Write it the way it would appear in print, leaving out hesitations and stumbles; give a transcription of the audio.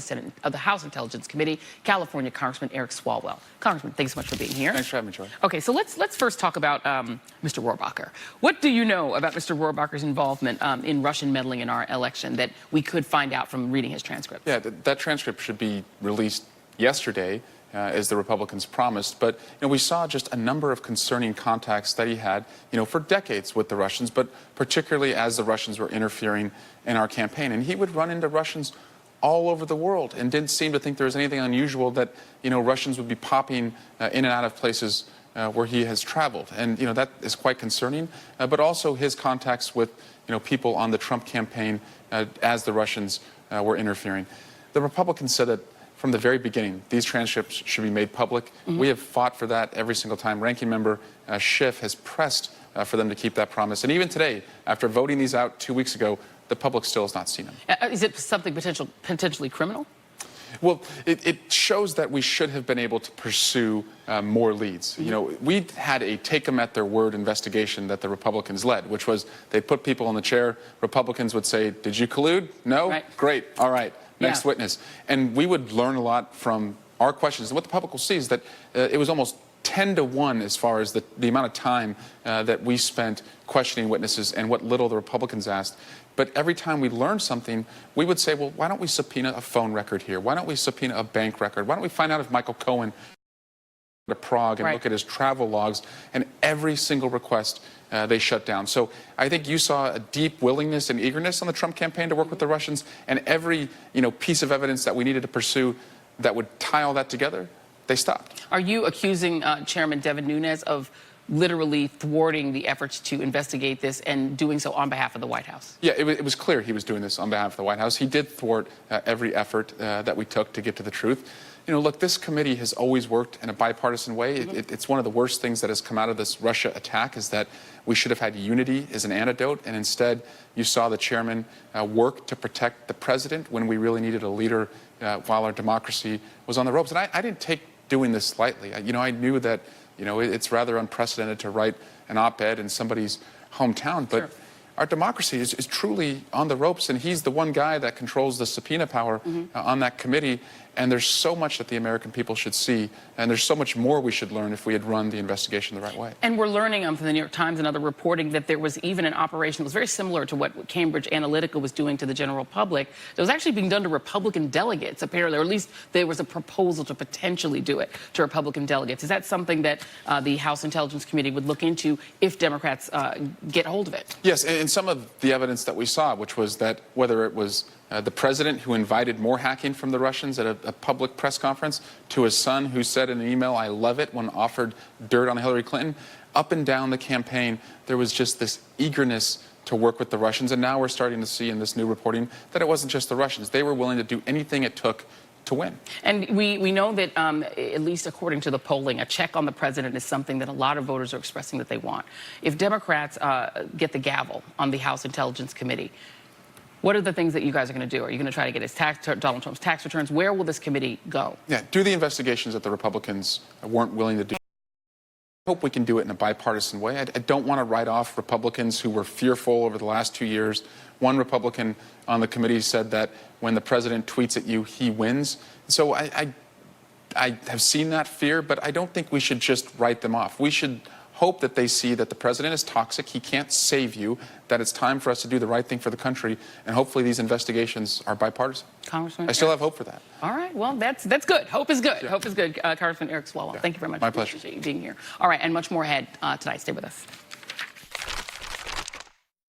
Senate of the House Intelligence Committee, California Congressman Eric Swalwell. Congressman, thanks so much for being here. Thanks for having me, Joy. Okay, so let's first talk about Mr. Rohrabacher. What do you know about Mr. Rohrabacher's involvement in Russian meddling in our election that we could find out from reading his transcript? Yeah, that transcript should be released yesterday, as the Republicans promised. But we saw just a number of concerning contacts that he had, for decades with the Russians, but particularly as the Russians were interfering in our campaign. And he would run into Russians all over the world and didn't seem to think there was anything unusual that, Russians would be popping in and out of places where he has traveled. And, that is quite concerning. But also his contacts with, people on the Trump campaign as the Russians were interfering. The Republicans said that from the very beginning, these transcripts should be made public. We have fought for that every single time. Ranking Member Schiff has pressed for them to keep that promise. And even today, after voting these out 2 weeks ago, the public still has not seen them. Is it something potentially criminal? Well, it shows that we should have been able to pursue more leads. We had a take-them-at-their-word investigation that the Republicans led, which was they put people in the chair. Republicans would say, did you collude? No? Right. Great. All right. Next witness. And we would learn a lot from our questions. And what the public will see is that it was almost 10 to 1 as far as the amount of time that we spent questioning witnesses and what little the Republicans asked. But every time we learned something, we would say, well, why don't we subpoena a phone record here? Why don't we subpoena a bank record? Why don't we find out if Michael Cohen to Prague and look at his travel logs? And every single request they shut down. So I think you saw a deep willingness and eagerness on the Trump campaign to work with the Russians, and every piece of evidence that we needed to pursue that would tie all that together, they stopped. Are you accusing Chairman Devin Nunes of literally thwarting the efforts to investigate this and doing so on behalf of the White House? Yeah, it was clear he was doing this on behalf of the White House. He did thwart every effort that we took to get to the truth. Look, this committee has always worked in a bipartisan way. It's one of the worst things that has come out of this Russia attack is that we should have had unity as an antidote, and instead you saw the chairman work to protect the president when we really needed a leader while our democracy was on the ropes. And I didn't take doing this lightly. I knew that it's rather unprecedented to write an op-ed in somebody's hometown, but our democracy is truly on the ropes, and he's the one guy that controls the subpoena power on that committee. And there's so much that the American people should see, and there's so much more we should learn if we had run the investigation the right way. And we're learning from the New York Times and other reporting that there was even an operation that was very similar to what Cambridge Analytica was doing to the general public. That was actually being done to Republican delegates, apparently, or at least there was a proposal to potentially do it to Republican delegates. Is that something that the House Intelligence Committee would look into if Democrats get hold of it? Yes, and some of the evidence that we saw, which was that whether it was the president who invited more hacking from the Russians at a public press conference, to his son who said in an email, I love it, when offered dirt on Hillary Clinton, up and down the campaign, there was just this eagerness to work with the Russians. And now we're starting to see in this new reporting that it wasn't just the Russians. They were willing to do anything it took to win. And we know that, at least according to the polling, a check on the president is something that a lot of voters are expressing that they want. If Democrats get the gavel on the House Intelligence Committee, what are the things that you guys are going to do? Are you going to try to get Donald Trump's tax returns? Where will this committee go? Yeah, do the investigations that the Republicans weren't willing to do. I hope we can do it in a bipartisan way. I don't want to write off Republicans who were fearful over the last 2 years. One Republican on the committee said that when the president tweets at you, he wins. So I have seen that fear, but I don't think we should just write them off. We should hope that they see that the president is toxic, he can't save you, that it's time for us to do the right thing for the country, and hopefully these investigations are bipartisan. Congressman, I still have hope for that. All right, well, that's good. Hope is good. Yeah. Hope is good. Congressman Eric Swalwell, thank you very much. My pleasure. Appreciate you being here. All right, and much more ahead tonight. Stay with us.